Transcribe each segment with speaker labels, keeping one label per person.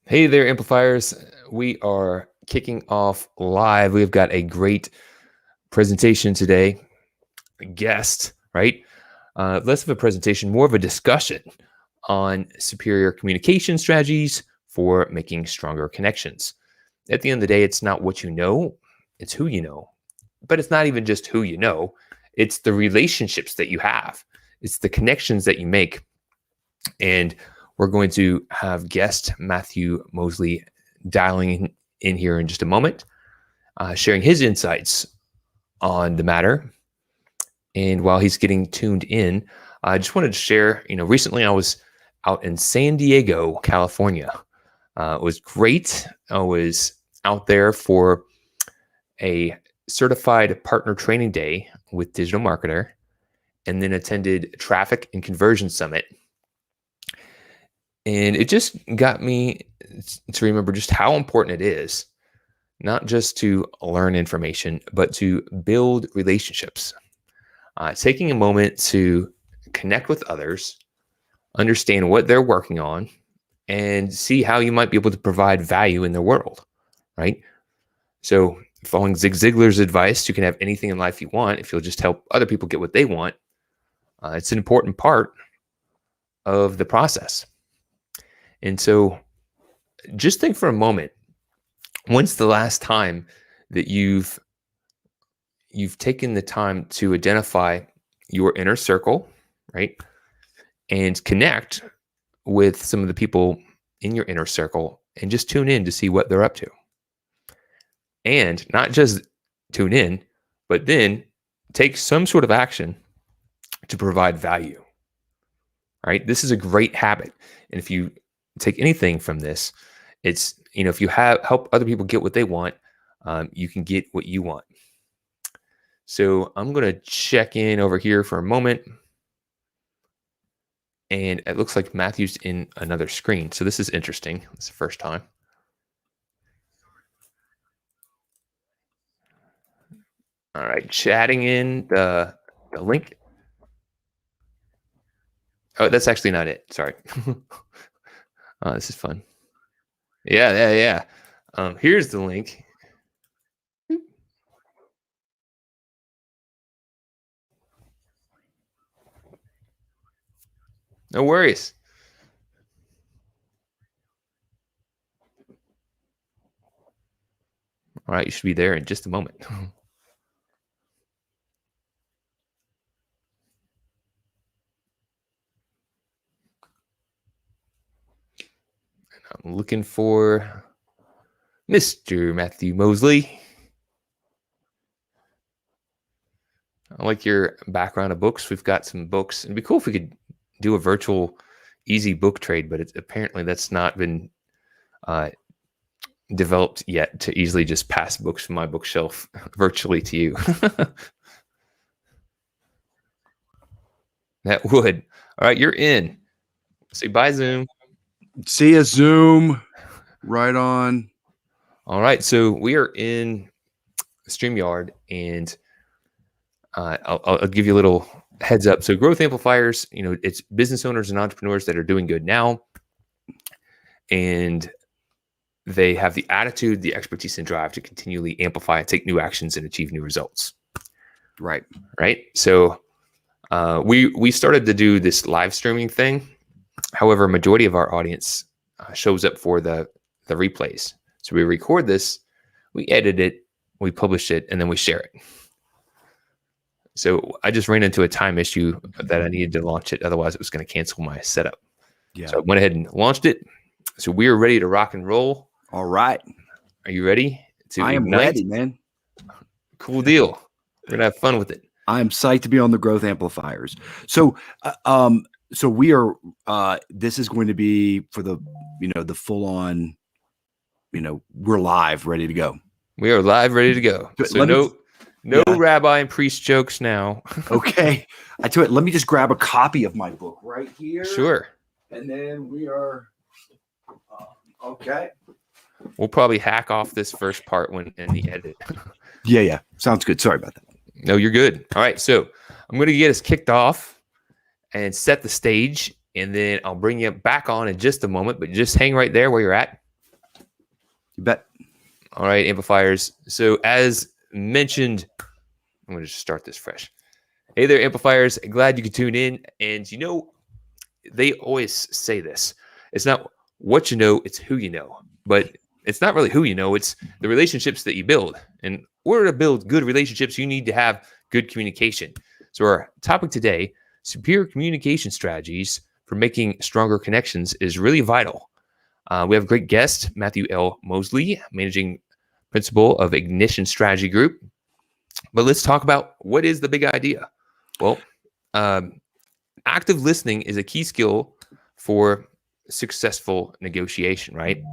Speaker 1: Hey there, amplifiers. We are kicking off live. We've got a great presentation today. A guest, right? Less of a presentation, more of a discussion on superior communication strategies for making stronger connections. At the end of the day, it's not what you know, it's who you know. But it's not even just who you know, it's the relationships that you have, it's the connections that you make. And we're going to have guest Matthew Moseley dialing in here in just a moment, sharing his insights on the matter. And while he's getting tuned in, I just wanted to share, recently I was out in San Diego, California. It was great. I was out there for a certified partner training day with digital marketer and then attended traffic and conversion summit. And it just got me to remember just how important it is, not just to learn information, but to build relationships. Taking a moment to connect with others, understand what they're working on, and see how you might be able to provide value in their world, right? So following Zig Ziglar's advice, you can have anything in life you want if you'll just help other people get what they want. It's an important part of the process. And so just think for a moment, when's the last time that you've taken the time to identify your inner circle, right? And connect with some of the people in your inner circle and just tune in to see what they're up to. And not just tune in, but then take some sort of action to provide value, right? This is a great habit. And if you take anything from this, it's, if you help other people get what they want, you can get what you want. So I'm going to check in over here for a moment. And it looks like Matthew's in another screen. So this is interesting. It's the first time. All right, chatting in the link. Oh, that's actually not it. Sorry. Oh, this is fun. Yeah. Here's the link. No worries. All right, you should be there in just a moment. I'm looking for Mr. Matthew Moseley. I like your background of books. We've got some books. It'd be cool if we could do a virtual easy book trade, but apparently that's not been developed yet to easily just pass books from my bookshelf virtually to you. That would. All right, you're in. Say bye, Zoom.
Speaker 2: See ya, Zoom. Right on.
Speaker 1: All right, so we are in StreamYard, and I'll give you a little heads up. So growth amplifiers, it's business owners and entrepreneurs that are doing good now, and they have the attitude, the expertise, and drive to continually amplify, take new actions, and achieve new results.
Speaker 2: Right.
Speaker 1: So we started to do this live streaming thing. However, a majority of our audience shows up for the replays. So we record this, we edit it, we publish it, and then we share it. So I just ran into a time issue that I needed to launch it. Otherwise, it was going to cancel my setup.
Speaker 2: Yeah.
Speaker 1: So I went ahead and launched it. So we are ready to rock and roll.
Speaker 2: All right.
Speaker 1: Are you ready?
Speaker 2: I am ready, man.
Speaker 1: Cool deal. We're gonna have fun with it.
Speaker 2: I'm psyched to be on the growth amplifiers. So, so we are. This is going to be for the, the full on. We're live, ready to go.
Speaker 1: We are live, ready to go. So no rabbi and priest jokes now.
Speaker 2: Okay. I tell you, let me just grab a copy of my book right here.
Speaker 1: Sure.
Speaker 2: And then we are. Okay.
Speaker 1: We'll probably hack off this first part in the edit.
Speaker 2: Yeah. Sounds good. Sorry about that.
Speaker 1: No, you're good. All right. So I'm going to get us kicked off and set the stage, and then I'll bring you back on in just a moment, but just hang right there where you're at.
Speaker 2: You bet.
Speaker 1: All right, amplifiers. So as mentioned, I'm going to just start this fresh. Hey there, amplifiers. Glad you could tune in. And they always say this. It's not what you know, it's who you know. But it's not really who you know, it's the relationships that you build. In order to build good relationships, you need to have good communication. So our topic today, superior communication strategies for making stronger connections, is really vital. We have a great guest, Matthew Moseley, managing principal of Ignition Strategy Group. But let's talk about what is the big idea. Well, active listening is a key skill for successful negotiation, right?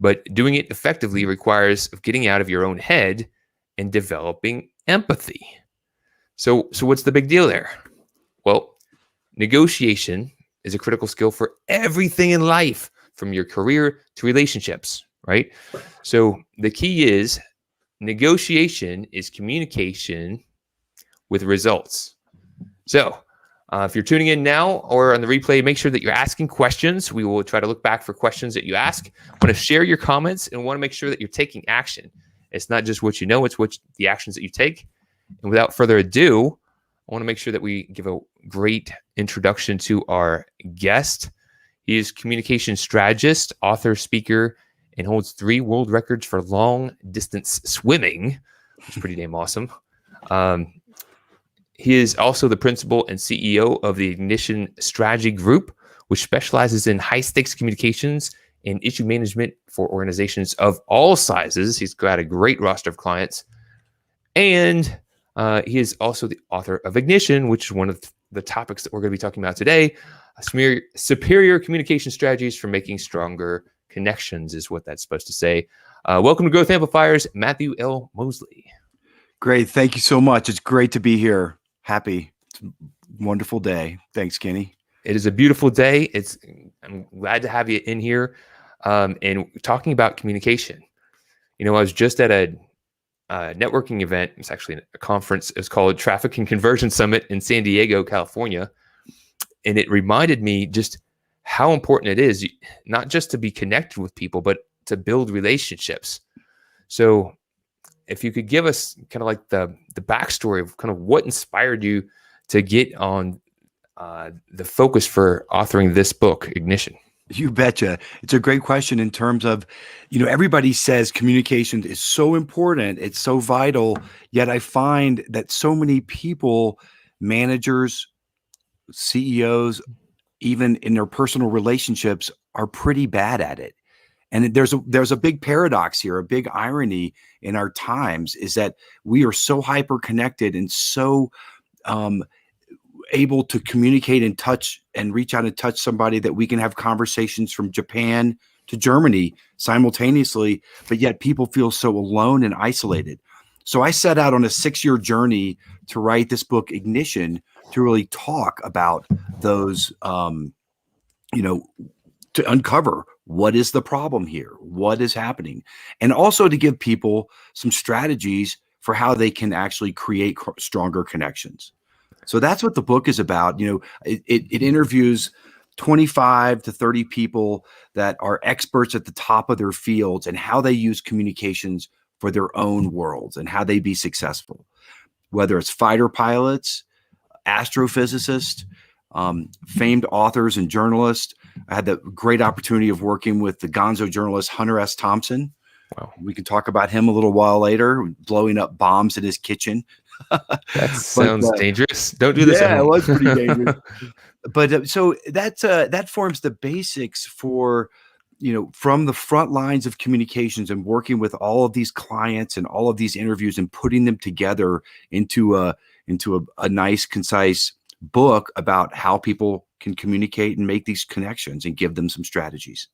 Speaker 1: But doing it effectively requires getting out of your own head and developing empathy. So what's the big deal there? Well, negotiation is a critical skill for everything in life, from your career to relationships, right? So the key is negotiation is communication with results. So if you're tuning in now or on the replay, make sure that you're asking questions. We will try to look back for questions that you ask. Want to share your comments and want to make sure that you're taking action. It's not just what you know, it's the actions that you take. And without further ado, I want to make sure that we give a great introduction to our guest. He is communication strategist, author, speaker, and holds 3 world records for long distance swimming, which is pretty damn awesome. He is also the principal and CEO of the Ignition Strategy Group, which specializes in high stakes communications and issue management for organizations of all sizes. He's got a great roster of clients. And he is also the author of Ignition, which is one of the topics that we're going to be talking about today. Superior communication strategies for making stronger connections is what that's supposed to say. Welcome to Growth Amplifiers, Matthew L. Moseley.
Speaker 2: Great. Thank you so much. It's great to be here. Happy. It's a wonderful day. Thanks, Kenny.
Speaker 1: It is a beautiful day. I'm glad to have you in here and talking about communication. I was just at a networking event. It's actually a conference. It's called Traffic and Conversion Summit in San Diego, California. And it reminded me just how important it is, not just to be connected with people, but to build relationships. So if you could give us kind of like the backstory of kind of what inspired you to get on the focus for authoring this book, Ignition.
Speaker 2: You betcha. It's a great question in terms of, everybody says communication is so important. It's so vital. Yet I find that so many people, managers, CEOs, even in their personal relationships, are pretty bad at it. And there's a big paradox here, a big irony in our times, is that we are so hyper connected and so able to communicate and touch and reach out and touch somebody that we can have conversations from Japan to Germany simultaneously, but yet people feel so alone and isolated. So I set out on a 6-year journey to write this book, Ignition, to really talk about those, to uncover what is the problem here, what is happening, and also to give people some strategies for how they can actually create stronger connections. So that's what the book is about. It interviews 25 to 30 people that are experts at the top of their fields and how they use communications for their own worlds and how they be successful, whether it's fighter pilots, astrophysicists, famed authors and journalists. I had the great opportunity of working with the gonzo journalist Hunter S. Thompson.
Speaker 1: Wow.
Speaker 2: We can talk about him a little while later, blowing up bombs in his kitchen.
Speaker 1: That sounds dangerous. Don't do this at home.
Speaker 2: Yeah, it was pretty dangerous. But so that forms the basics for, from the front lines of communications and working with all of these clients and all of these interviews and putting them together into a nice, concise book about how people can communicate and make these connections and give them some strategies.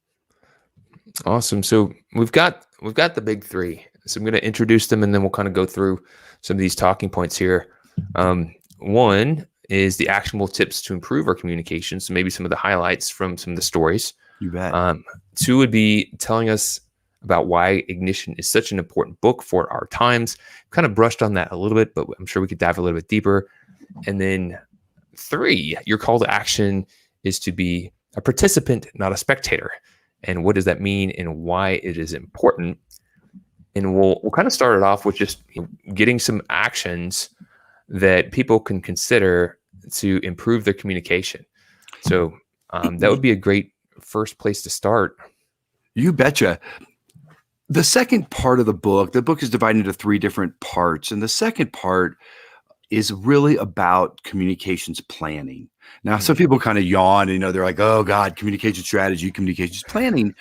Speaker 1: Awesome. So we've got the big 3. So I'm going to introduce them and then we'll kind of go through some of these talking points here. One is the actionable tips to improve our communication. So maybe some of the highlights from some of the stories.
Speaker 2: You bet.
Speaker 1: 2 would be telling us about why Ignition is such an important book for our times. Kind of brushed on that a little bit, but I'm sure we could dive a little bit deeper. And then 3, your call to action is to be a participant, not a spectator. and what does that mean and why it is important. And we'll kind of start it off with just getting some actions that people can consider to improve their communication. So that would be a great first place to start.
Speaker 2: You betcha. The second part of the book is divided into 3 different parts. And the second part is really about communications planning. Now, some people kind of yawn and, they're like, oh God, communication strategy, communications planning.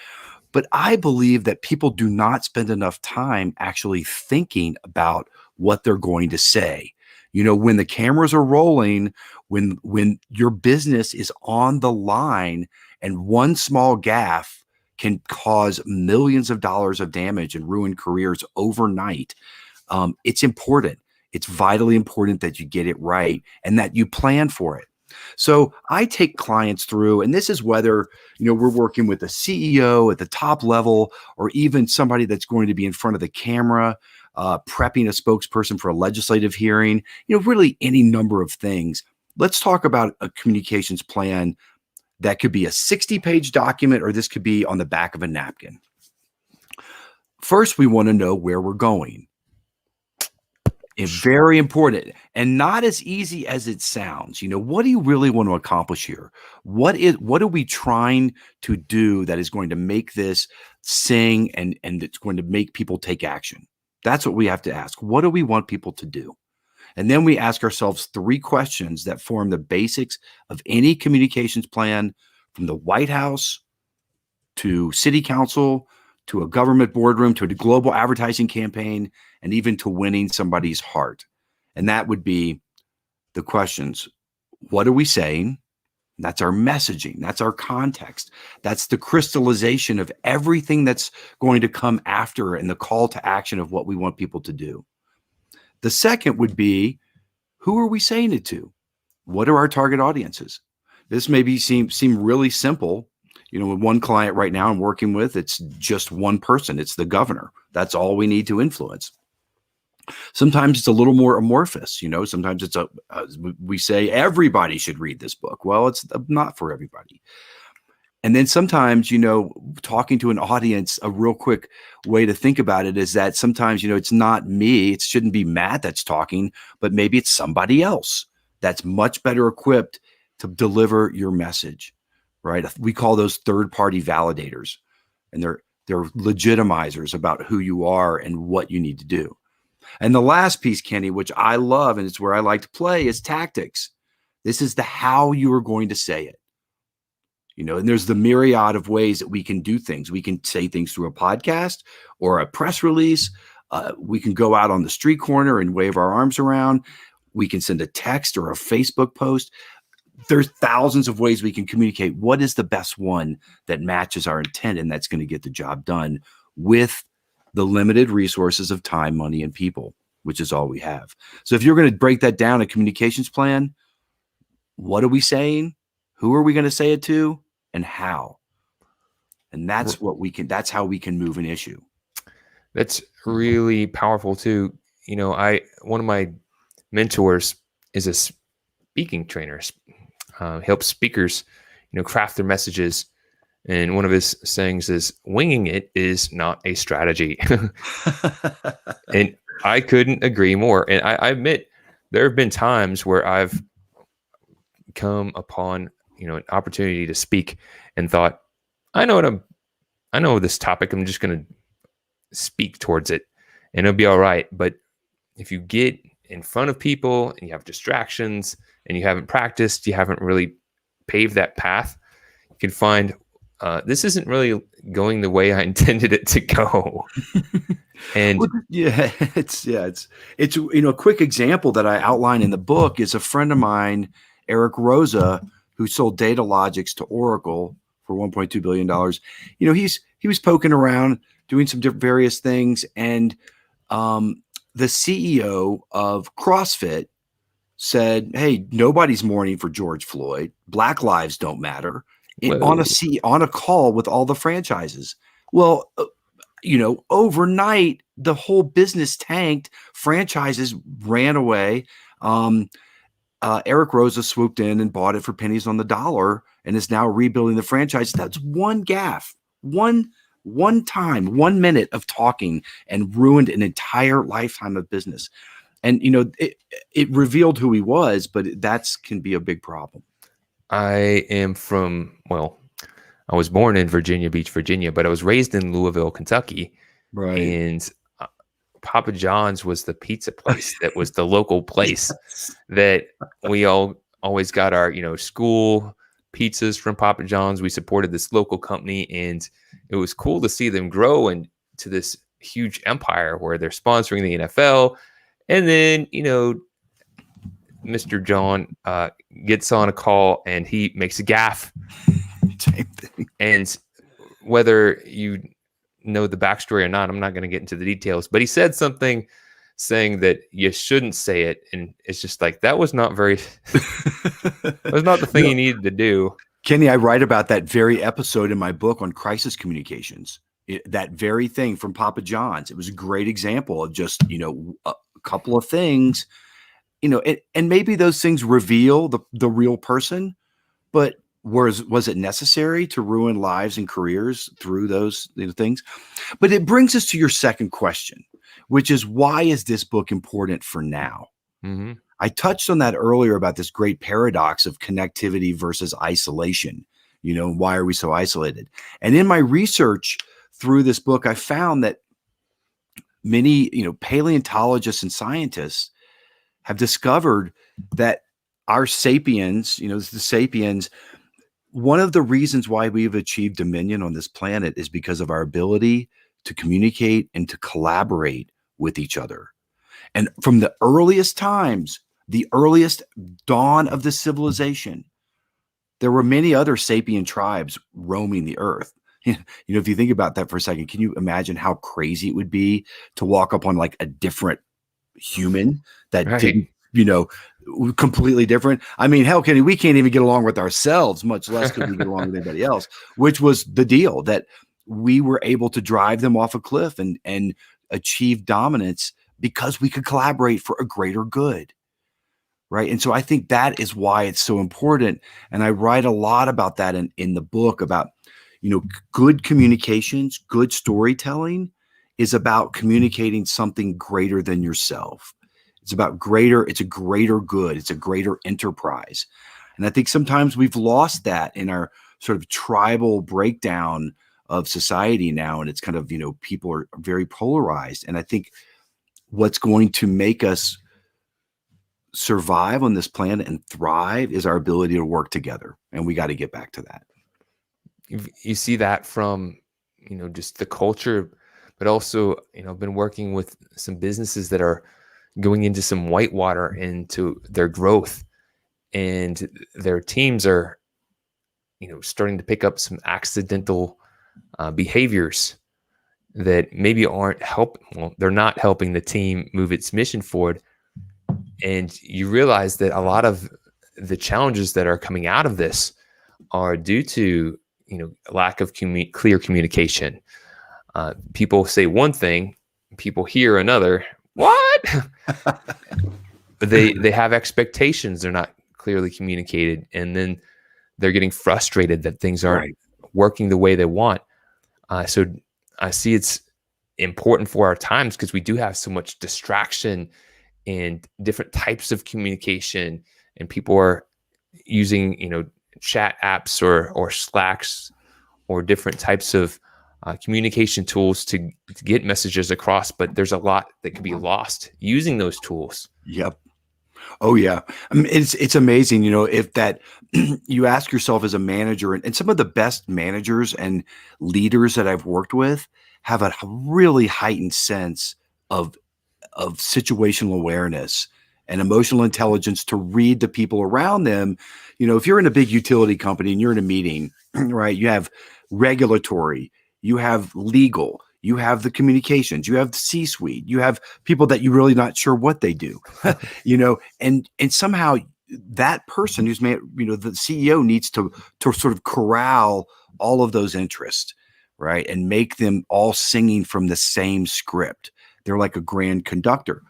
Speaker 2: But I believe that people do not spend enough time actually thinking about what they're going to say. When the cameras are rolling, when your business is on the line, and one small gaffe can cause millions of dollars of damage and ruin careers overnight, it's important. It's vitally important that you get it right and that you plan for it. So I take clients through, and this is whether, we're working with a CEO at the top level, or even somebody that's going to be in front of the camera, prepping a spokesperson for a legislative hearing, really any number of things. Let's talk about a communications plan that could be a 60-page document, or this could be on the back of a napkin. First, we want to know where we're going. It's very important, and not as easy as it sounds. What do you really want to accomplish here? What are we trying to do that is going to make this sing and it's going to make people take action? That's what we have to ask. What do we want people to do? And then we ask ourselves 3 questions that form the basics of any communications plan, from the White House to city council, to a government boardroom, to a global advertising campaign, and even to winning somebody's heart. And that would be the questions. What are we saying? That's our messaging. That's our context. That's the crystallization of everything that's going to come after, and the call to action of what we want people to do. The second would be, who are we saying it to? What are our target audiences? This maybe seem really simple. With one client right now I'm working with, it's just one person. It's the governor. That's all we need to influence. Sometimes it's a little more amorphous. Sometimes it's we say everybody should read this book. Well, it's not for everybody. And then sometimes, talking to an audience, a real quick way to think about it is that sometimes, it's not me. It shouldn't be Matt that's talking, but maybe it's somebody else that's much better equipped to deliver your message, right? We call those third-party validators, and they're legitimizers about who you are and what you need to do. And the last piece, Kenny, which I love, and it's where I like to play, is tactics. This is the how you are going to say it. And there's the myriad of ways that we can do things. We can say things through a podcast or a press release. We can go out on the street corner and wave our arms around. We can send a text or a Facebook post. There's thousands of ways we can communicate. What is the best one that matches our intent and that's going to get the job done with the limited resources of time, money, and people, which is all we have? So if you're going to break that down, a communications plan, what are we saying? Who are we going to say it to, and how? And that's how we can move an issue.
Speaker 1: That's really powerful too. One of my mentors is a speaking trainer. Helps speakers, craft their messages. And one of his sayings is, winging it is not a strategy. And I couldn't agree more. And I admit there have been times where I've come upon, an opportunity to speak and thought, I know this topic. I'm just going to speak towards it and it'll be all right. But if you get in front of people and you have distractions and you haven't practiced, you haven't really paved that path, you can find this isn't really going the way I intended it to go. And
Speaker 2: it's a quick example that I outline in the book is a friend of mine, Eric Rosa, who sold Data Logics to Oracle for $1.2 billion. He was poking around, doing some various things, and the CEO of CrossFit said, "Hey, nobody's mourning for George Floyd. Black lives don't matter." On a call with all the franchises. Well, overnight the whole business tanked. Franchises ran away. Eric Rosa swooped in and bought it for pennies on the dollar and is now rebuilding the franchise. That's one gaffe, one time, 1 minute of talking and ruined an entire lifetime of business. And it revealed who he was, but that can be a big problem.
Speaker 1: I was born in Virginia Beach, Virginia, but I was raised in Louisville, Kentucky.
Speaker 2: Right.
Speaker 1: And Papa John's was the pizza place that was the local place
Speaker 2: Yes.
Speaker 1: that we always got our, school pizzas from Papa John's. We supported this local company, and it was cool to see them grow into this huge empire where they're sponsoring the NFL. And then, Mr. John gets on a call and he makes a gaffe.
Speaker 2: Same thing.
Speaker 1: And whether you know the backstory or not, I'm not going to get into the details, but he said something saying that you shouldn't say it. And it's just like, that was not that was not the thing you needed to do.
Speaker 2: Kenny, I write about that very episode in my book on crisis communications. That very thing from Papa John's. It was a great example of just, a couple of things, and maybe those things reveal the real person, but was it necessary to ruin lives and careers through those things? But it brings us to your second question, which is, why is this book important for now?
Speaker 1: Mm-hmm.
Speaker 2: I touched on that earlier about this great paradox of connectivity versus isolation. Why are we so isolated? And in my research through this book, I found that many, paleontologists and scientists have discovered that our sapiens, the sapiens, one of the reasons why we've achieved dominion on this planet is because of our ability to communicate and to collaborate with each other. And from the earliest times, the earliest dawn of the civilization, there were many other sapient tribes roaming the earth. If you think about that for a second, can you imagine how crazy it would be to walk up on like a different human that didn't, completely different? I mean, hell, Kenny, we can't even get along with ourselves, much less could we get along with anybody else, which was the deal, that we were able to drive them off a cliff and achieve dominance because we could collaborate for a greater good. Right. And so I think that is why it's so important. And I write a lot about that in the book about, good communications, good storytelling is about communicating something greater than yourself. It's a greater good. It's a greater enterprise. And I think sometimes we've lost that in our sort of tribal breakdown of society now. And it's kind of, people are very polarized. And I think what's going to make us survive on this planet and thrive is our ability to work together. And we got to get back to that.
Speaker 1: You see that from, just the culture, but also, I've been working with some businesses that are going into some whitewater into their growth, and their teams are, starting to pick up some accidental behaviors that maybe they're not helping the team move its mission forward. And you realize that a lot of the challenges that are coming out of this are due to, lack of clear communication. People say one thing, people hear another. What? They have expectations. They're not clearly communicated. And then they're getting frustrated that things aren't working the way they want. So I see it's important for our times because we do have so much distraction and different types of communication, and people are using, chat apps or Slacks or different types of communication tools to get messages across. But there's a lot that could be lost using those tools.
Speaker 2: Yep. Oh yeah. I mean, it's amazing, if that you ask yourself as a manager, and some of the best managers and leaders that I've worked with have a really heightened sense of situational awareness and emotional intelligence to read the people around them. If you're in a big utility company and you're in a meeting, right, you have regulatory, you have legal, you have the communications, you have the C-suite, you have people that you're really not sure what they do, and somehow that person who's the CEO needs to sort of corral all of those interests, right, and make them all singing from the same script. They're like a grand conductor.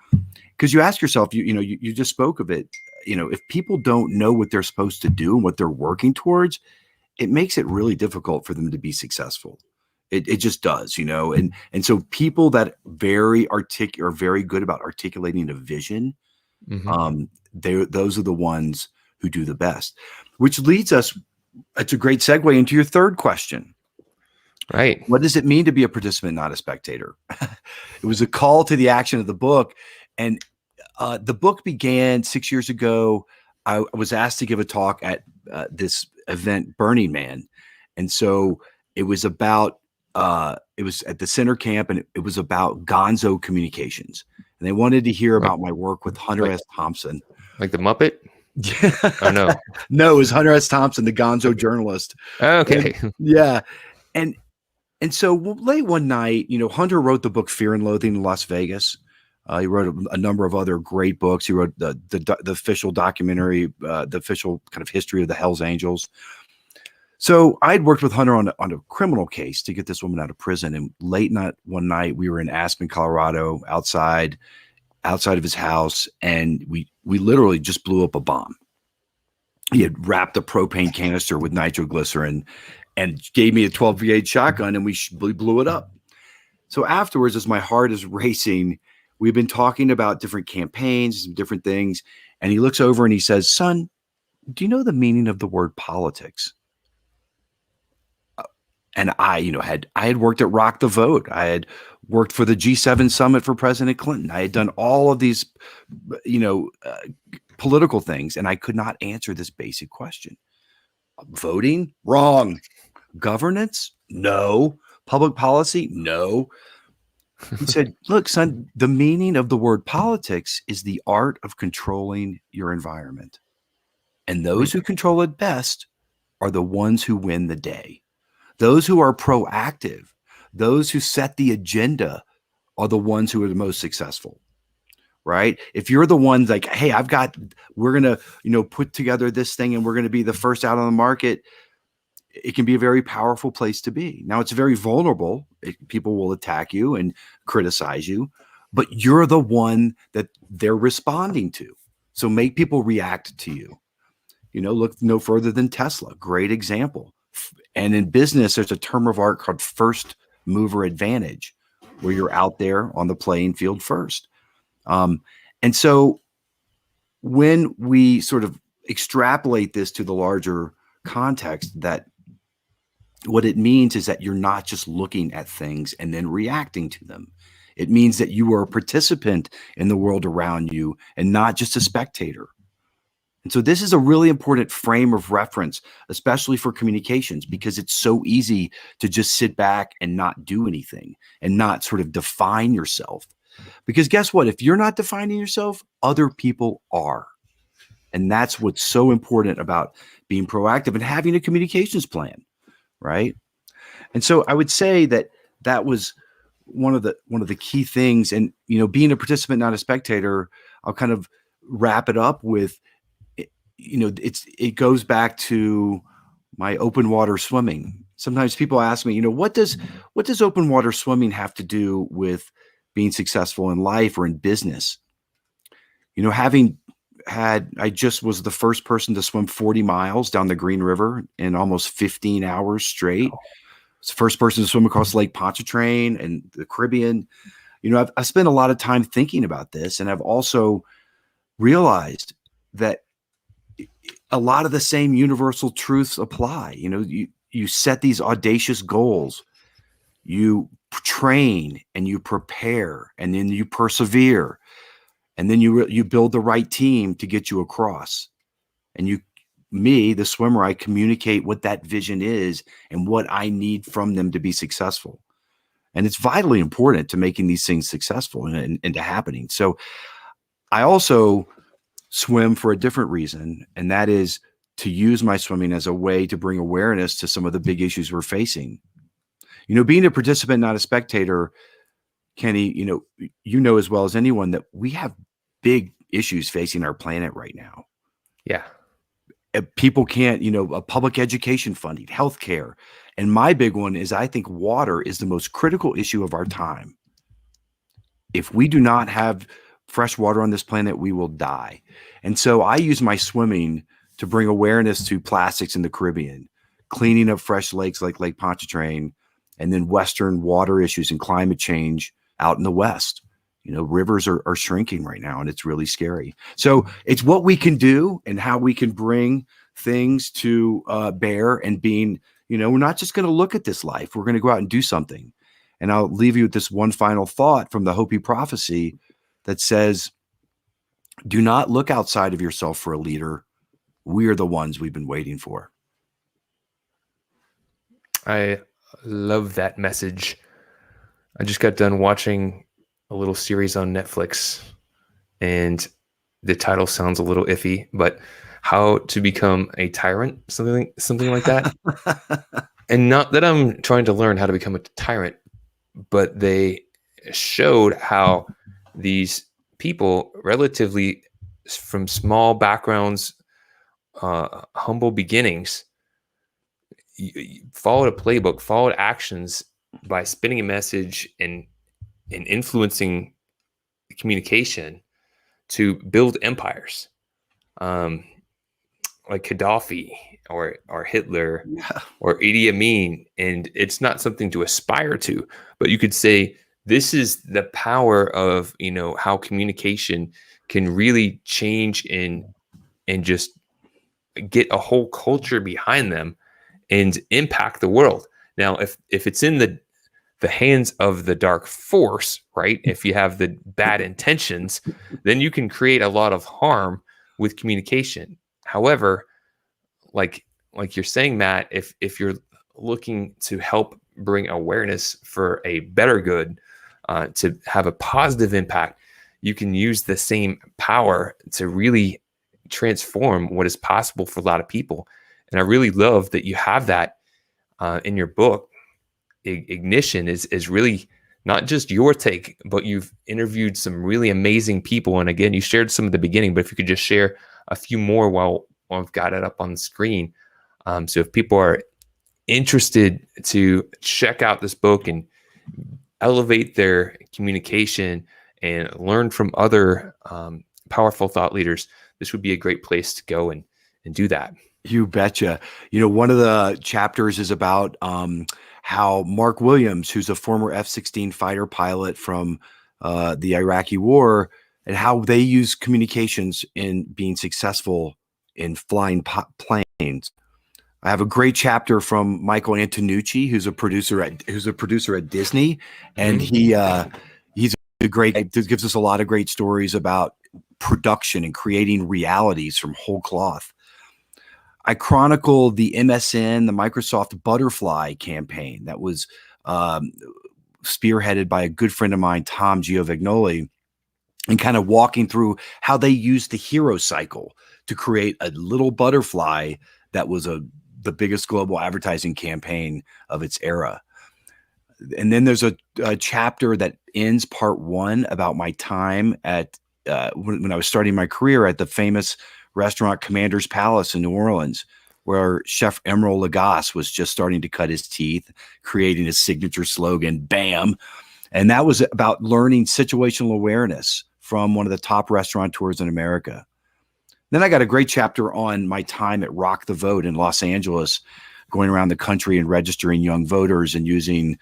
Speaker 2: Because you ask yourself, you just spoke of it, if people don't know what they're supposed to do and what they're working towards, it makes it really difficult for them to be successful. It just does, and so people that are very good about articulating a vision,
Speaker 1: Hmm.
Speaker 2: those are the ones who do the best. Which leads us, it's a great segue into your third question.
Speaker 1: Right.
Speaker 2: What does it mean to be a participant, not a spectator? It was a call to the action of the book, and the book began 6 years ago. I was asked to give a talk at this event, Burning Man, and so it was about. It was at the center camp, and it was about gonzo communications. And they wanted to hear
Speaker 1: Like,
Speaker 2: about my work with Hunter
Speaker 1: like,
Speaker 2: S. Thompson.
Speaker 1: like the Muppet? Oh no.
Speaker 2: No, it was Hunter S. Thompson, the gonzo journalist.
Speaker 1: Okay.
Speaker 2: And, yeah. And so late one night, Hunter wrote the book Fear and Loathing in Las Vegas. He wrote a number of other great books. He wrote the official documentary, the official kind of history of the Hells Angels. So I'd worked with Hunter on a criminal case to get this woman out of prison. And late night, one night, we were in Aspen, Colorado, outside of his house, and we literally just blew up a bomb. He had wrapped a propane canister with nitroglycerin and gave me a 12 gauge shotgun, and we blew it up. So afterwards, as my heart is racing, we've been talking about different campaigns, different things, and he looks over and he says, "Son, do you know the meaning of the word politics?" And I had worked at Rock the Vote. I had worked for the G7 summit for President Clinton. I had done all of these, political things, and I could not answer this basic question. Voting? Wrong. Governance? No. Public policy? No. He said, "Look, son, the meaning of the word politics is the art of controlling your environment. And those who control it best are the ones who win the day. Those who are proactive, those who set the agenda are the ones who are the most successful." Right? If you're the ones like, "Hey, we're going to, put together this thing and we're going to be the first out on the market," it can be a very powerful place to be. Now, it's very vulnerable. People will attack you and criticize you, but you're the one that they're responding to. So make people react to you. Look no further than Tesla. Great example. And in business, there's a term of art called first mover advantage, where you're out there on the playing field first. And so when we sort of extrapolate this to the larger context, that what it means is that you're not just looking at things and then reacting to them. It means that you are a participant in the world around you and not just a spectator. And so this is a really important frame of reference, especially for communications, because it's so easy to just sit back and not do anything and not sort of define yourself. Because guess what? If you're not defining yourself, other people are. And that's what's so important about being proactive and having a communications plan, right? And so I would say that was one of the key things. And, being a participant, not a spectator, I'll kind of wrap it up with, it goes back to my open water swimming. Sometimes people ask me, what does open water swimming have to do with being successful in life or in business? I just was the first person to swim 40 miles down the Green River in almost 15 hours straight. I was the first person to swim across Lake Pontchartrain and the Caribbean. I've spent a lot of time thinking about this, and I've also realized that a lot of the same universal truths apply. You set these audacious goals, you train and you prepare, and then you persevere, and then you build the right team to get you across. And the swimmer, I communicate what that vision is and what I need from them to be successful. And it's vitally important to making these things successful and to happening. So I also swim for a different reason, and that is to use my swimming as a way to bring awareness to some of the big issues we're facing. Being a participant, not a spectator, Kenny, as well as anyone that we have big issues facing our planet right now.
Speaker 1: Yeah.
Speaker 2: People can't, public education funding, healthcare. And my big one is, I think water is the most critical issue of our time. If we do not have fresh water on this planet, we will die. And so I use my swimming to bring awareness to plastics in the Caribbean, cleaning up fresh lakes like Lake Pontchartrain, and then Western water issues and climate change out in the West. Rivers are shrinking right now, and it's really scary. So it's what we can do and how we can bring things to bear, and being, we're not just going to look at this life. We're going to go out and do something. And I'll leave you with this one final thought from the Hopi prophecy that says, do not look outside of yourself for a leader. We are the ones we've been waiting for.
Speaker 1: I love that message. I just got done watching a little series on Netflix, and the title sounds a little iffy, but How to Become a Tyrant, something like that. And not that I'm trying to learn how to become a tyrant, but they showed how these people, relatively from small backgrounds, humble beginnings, followed a playbook, followed actions by spinning a message and influencing communication to build empires, like Gaddafi or Hitler, or Idi Amin. And it's not something to aspire to, but you could say this is the power of, how communication can really change and just get a whole culture behind them and impact the world. Now, if it's in the hands of the dark force, right? If you have the bad intentions, then you can create a lot of harm with communication. However, like you're saying, Matt, if you're looking to help bring awareness for a better good, to have a positive impact, you can use the same power to really transform what is possible for a lot of people. And I really love that you have that in your book. Ignition is really not just your take, but you've interviewed some really amazing people. And again, you shared some at the beginning, but if you could just share a few more while I've got it up on the screen. So if people are interested to check out this book and elevate their communication and learn from other powerful thought leaders, this would be a great place to go and do that.
Speaker 2: You betcha. One of the chapters is about how Mark Williams, who's a former F-16 fighter pilot from the Iraqi war, and how they use communications in being successful in flying planes. I have a great chapter from Michael Antonucci, who's a producer at Disney, and he's a great guy. Gives us a lot of great stories about production and creating realities from whole cloth. I chronicle the MSN, the Microsoft Butterfly campaign that was spearheaded by a good friend of mine, Tom Giovagnoli, and kind of walking through how they used the hero cycle to create a little butterfly that was the biggest global advertising campaign of its era. And then there's a chapter that ends part one about my time at when I was starting my career at the famous restaurant Commander's Palace in New Orleans, where Chef Emeril Lagasse was just starting to cut his teeth, creating his signature slogan, BAM. And that was about learning situational awareness from one of the top restaurateurs in America. Then I got a great chapter on my time at Rock the Vote in Los Angeles, going around the country and registering young voters and using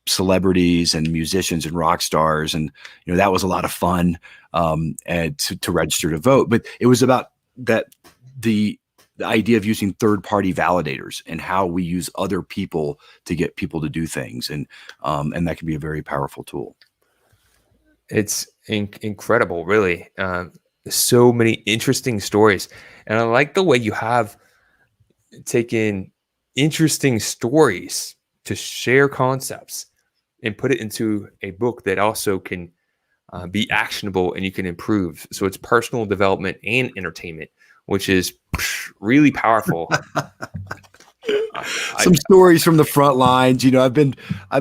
Speaker 2: celebrities and musicians and rock stars. And, that was a lot of fun and to register to vote. But it was about the idea of using third-party validators and how we use other people to get people to do things. And that can be a very powerful tool.
Speaker 1: It's incredible, really. So many interesting stories. And I like the way you have taken interesting stories to share concepts and put it into a book that also can be actionable and you can improve. So it's personal development and entertainment, which is really powerful.
Speaker 2: Some stories from the front lines. I've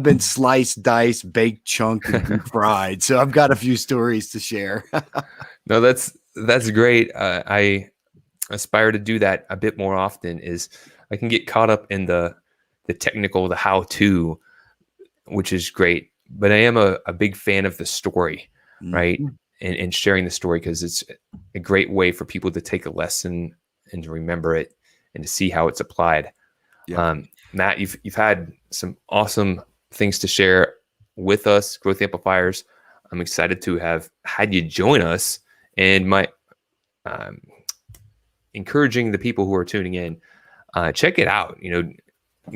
Speaker 2: been sliced, diced, baked, chunked, and fried. So I've got a few stories to share.
Speaker 1: No, that's great. I aspire to do that a bit more often. Is I can get caught up in the technical, the how-to, which is great. But I am a big fan of the story, right? And sharing the story, because it's a great way for people to take a lesson and to remember it and to see how it's applied.
Speaker 2: Yeah.
Speaker 1: Matt, you've had some awesome things to share with us, Growth Amplifiers. I'm excited to have had you join us, and my um, encouraging the people who are tuning in, check it out.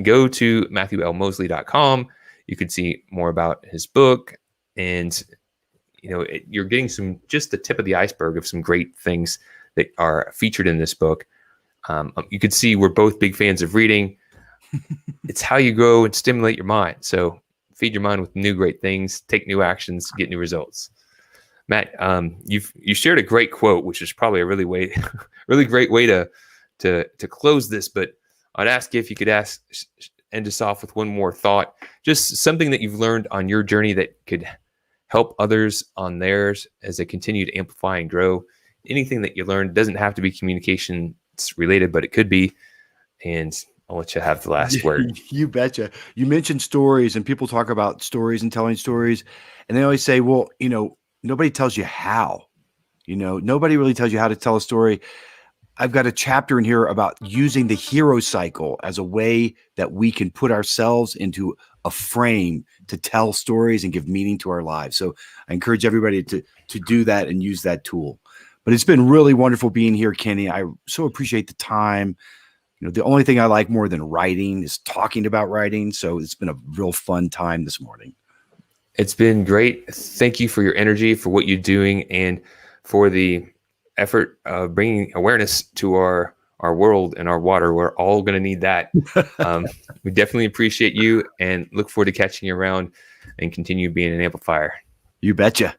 Speaker 1: Go to MatthewLMoseley.com. You can see more about his book, and you're getting just the tip of the iceberg of some great things that are featured in this book. You could see we're both big fans of reading. It's how you grow and stimulate your mind. So feed your mind with new great things, take new actions, get new results. Matt, you shared a great quote, which is probably a really great way to close this. But I'd ask you if you could end us off with one more thought, just something that you've learned on your journey that could help others on theirs as they continue to amplify and grow. Anything that you learned doesn't have to be communication related, but it could be. And I'll let you have the last word.
Speaker 2: You betcha. You mentioned stories, and people talk about stories and telling stories, and they always say, well, nobody tells you how. Nobody really tells you how to tell a story. I've got a chapter in here about using the hero cycle as a way that we can put ourselves into a frame to tell stories and give meaning to our lives. So I encourage everybody to do that and use that tool. But it's been really wonderful being here, Kenny. I so appreciate the time. The only thing I like more than writing is talking about writing. So it's been a real fun time this morning.
Speaker 1: It's been great. Thank you for your energy, for what you're doing, and for the effort of bringing awareness to our world and our water. We're all going to need that. We definitely appreciate you and look forward to catching you around and continue being an amplifier.
Speaker 2: You betcha.